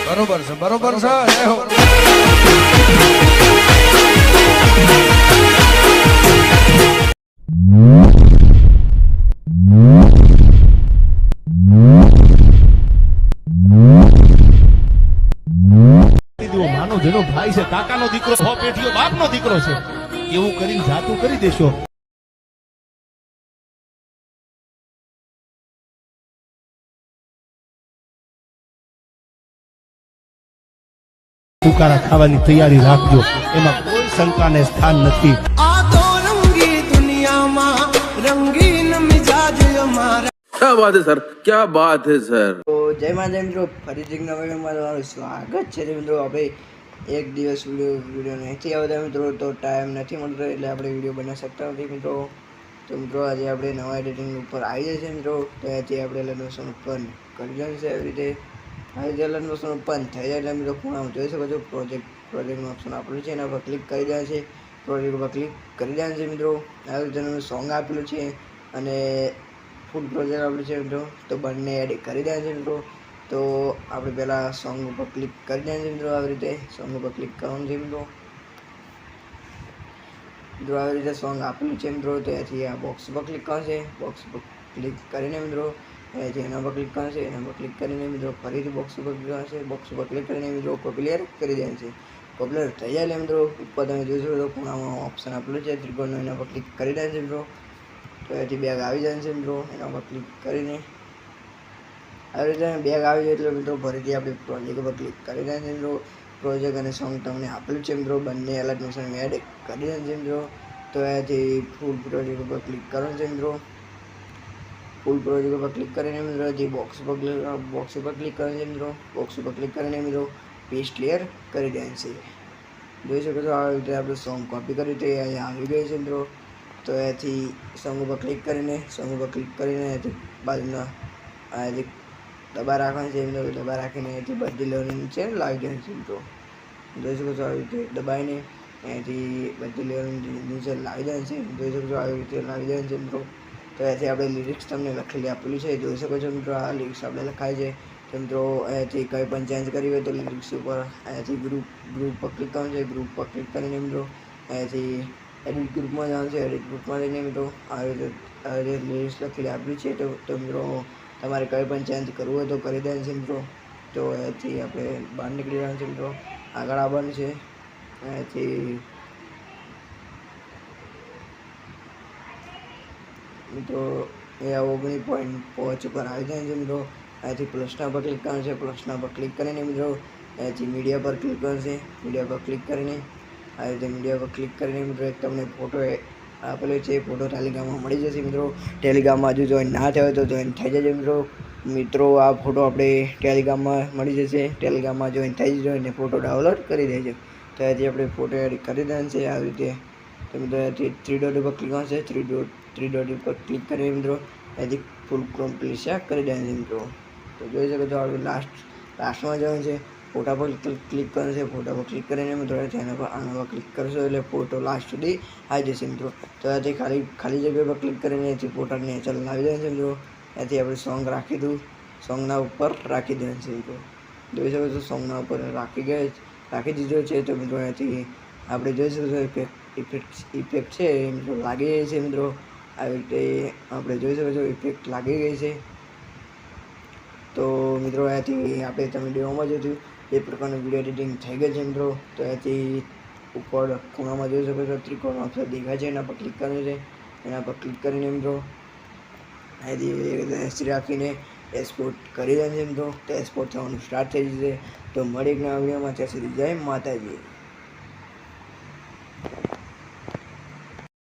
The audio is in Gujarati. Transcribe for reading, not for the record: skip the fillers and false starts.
બરોબર છે બરોબર છે જય હો માનો જેનો ભાઈ છે કાકાનો દીકરો હો પેઢીઓ બાપનો દીકરો છે એવું કરીને જાતું કરી દેશો તુકારા ખાવાની તૈયારી રાખજો એમાં કોઈ શંકાને સ્થાન નથી આ તો રંગી દુનિયામાં રંગીન મિજાજ અમારા क्या बात है सर क्या बात है सर તો જય માતા મિત્રો ફરીથી એક નવા વિડીયોમાં તમારું સ્વાગત છે મિત્રો આપણે એક દિવસ વિડીયો નથી આવતા મિત્રો તો ટાઈમ નથી મળતો એટલે આપણે વિડીયો બનાવી શકતા નથી મિત્રો તો મિત્રો આજે આપણે નવા એડિટિંગ ઉપર આવી જાય છે મિત્રો તો ત્યાંથી આપણે લર્નર્સન ઓપન કરી દેવાનું છે એવી રીતે આ રીતે લર્નર્સન ઓપન થઈ જાય એટલે મિત્રો ખૂણામાં જોઈ શકો છો પ્રોજેક્ટનું ઓપ્શન આપેલું છે એના પર ક્લિક કરી દેવાનું છે પ્રોજેક્ટ ઉપર ક્લિક કરી દેવાનું છે મિત્રો આ રીતે સોંગ આપેલું છે અને ફૂલ પ્રોજેક્ટ આપણે છે મિત્રો તો બંને એડ કરી દેવાનું છે મિત્રો તો આપણે પહેલાં સોંગ ઉપર ક્લિક કરી દેવાનું છે મિત્રો આવી રીતે સોંગ ઉપર ક્લિક કરવાનું છે મિત્રો આવી રીતે સોંગ આપેલું છે મિત્રો તો એથી આ બોક્સ ઉપર ક્લિક કરવાનું છે બોક્સ ઉપર ક્લિક કરીને મિત્રો એથી એના પર ક્લિક કરવાનું છે એના પર ક્લિક કરીને મિત્રો ફરીથી બોક્સ ઉપર ક્લિક કરવાનું છે બોક્સ ઉપર ક્લિક કરીને મિત્રો પોપ્યુલર કરી દેવાનું છે પોપ્યુલર થઈ જાય એટલે મિત્રો ઉપર તમે જોઈ શકો છો ખૂણામાં ઓપ્શન આપેલું છે ત્રિકોણનો એના પર ક્લિક કરી દેવાનું છે મિત્રો તો એથી બેગ આવી જાય છે મિત્રો એના પર ક્લિક કરીને આવી રીતે બેગ આવી જાય એટલે મિત્રો ફરીથી આપણે પ્રોજેક્ટ પર ક્લિક કરી દઈએ છીએ મિત્રો પ્રોજેક્ટ અને સોંગ તમને આપેલું છે મિત્રો બંને અલગ મોશન એડ કરી દઈએ છીએ મિત્રો તો એથી ફૂલ પ્રોજેક્ટ ઉપર ક્લિક કરવાનું છે મિત્રો ફૂલ પ્રોજેક્ટ ઉપર ક્લિક કરીને મિત્રો જે બોક્સ ઉપર ક્લિક કરવાનું છે મિત્રો બોક્સ ઉપર ક્લિક કરીને મિત્રો પેસ્ટ ક્લિયર કરી દઈએ છીએ જોઈ શકો છો આવી રીતે આપણે સોંગ કોપી કરી તે અહીંયા આવી ગઈ છે મિત્રો તો એથી સોંગ ઉપર ક્લિક કરીને એથી બાજુના આથી દબા રાખવાનું છે મિત્રો દબા રાખીને એથી બધી લેવલની નીચે લાવી દેવાનું છે મિત્રો જોઈ શકો છો આવી રીતે દબાઈને એથી બધી લેવલની નીચે લાવી દેવાનું છે જોઈ શકો છો આવી રીતે લાવી દેવાનું છે મિત્રો તો એથી આપણે લિરિક્સ તમને લખેલી આપેલી છે જોઈ શકો છો મિત્રો આ લિરિક્સ આપણે લખાય છે તો મિત્રો અહીંયાથી કંઈ પણ ચેન્જ કરી હોય તો લિરિક્સ ઉપર અહીંયાથી ગ્રુપ પર ક્લિક કરવાનું છે ગ્રુપ પર ક્લિક કરીને મિત્રો અહીંયાથી એડિટ ગ્રુપમાં જવાનું છે એડિટ ગ્રુપમાં જઈને મિત્રો આવી રીતે લિરિક્સ લખેલી આપેલી છે તો મિત્રો તમારે કંઈ પણ ચેન્જ કરવું હોય તો કરી દેવાનું છે મિત્રો તો એથી આપણે બહાર નીકળી જવાનું છે મિત્રો આગળ આવવાનું છે એથી મિત્રો એ 19.5 ઉપર આવી જાય છે મિત્રો અહીંથી પ્લસના પર ક્લિક કરવાનું છે પ્લસના પર ક્લિક કરીને મિત્રો અહીંથી મીડિયા પર ક્લિક કરવાનું છે મીડિયા પર ક્લિક કરીને આવી રીતે મીડિયા પર ક્લિક કરીને મિત્રો એક તમને ફોટો આપેલો છે ફોટો ટેલિગ્રામમાં મળી જશે મિત્રો ટેલિગ્રામમાં હજુ જોઈન ના થયો તો જોઈન થઈ જજો મિત્રો આ ફોટો આપણે ટેલિગ્રામમાં મળી જશે ટેલિગ્રામમાં જોઈન થઈ જજો અને ફોટો ડાઉનલોડ કરી દેજો તો અહીંથી આપણે ફોટો એડ કરી દેવાનું છે આવી રીતે તો મિત્રો અહીંથી 3 ડોટ ઉપર ક્લિક કરવાનું છે 3 ડોટ ઉપર ક્લિક કરીને મિત્રો અહીંથી ફૂલ કમ્પ્લીટ કરી દેવાનું છે મિત્રો તો જોઈ શકો છો આપણે લાસ્ટમાં જવાનું છે ફોટા પર ક્લિક કરવાનું છે ફોટા પર ક્લિક કરીને મિત્રો એના પર આના પર ક્લિક કરશો એટલે ફોટો લાસ્ટ સુધી આવી જશે મિત્રો તો એથી ખાલી જગ્યા પર ક્લિક કરીને એથી ફોટાને નેચર લાવી દેવાનું છે મિત્રો એથી આપણે સોંગ રાખી દઉં સોંગના ઉપર રાખી દેવાનું છે મિત્રો જોઈ શકો છો સોંગના ઉપર રાખી દીધો છે તો મિત્રો એથી આપણે જોઈ શકો છો ઇફેક્ટ છે મિત્રો લાગી ગઈ છે મિત્રો આવી રીતે આપણે જોઈ શકો છો ઇફેક્ટ લાગી ગઈ છે તો મિત્રો અહીંયાથી આપણે તમે ડેમોમાં જોયું એ પ્રકારનું વિડીયો એડિટિંગ થઈ ગયું છે મિત્રો તો અહીંયાથી ઉપર ખૂણામાં જોઈ શકો છો ત્રિકોણ ઓપ્શન દેખાય છે એના પર ક્લિક કરવાનું છે એના પર ક્લિક કરીને મિત્રો અહીંયાથી એસટી રાખીને એક્સપોર્ટ કરી દેવાનું છે મિત્રો તો એક્સપોર્ટ થવાનું સ્ટાર્ટ થઈ જશે તો મળી એક નવા વિડીયોમાં ત્યાં સુધી જય માતાજી.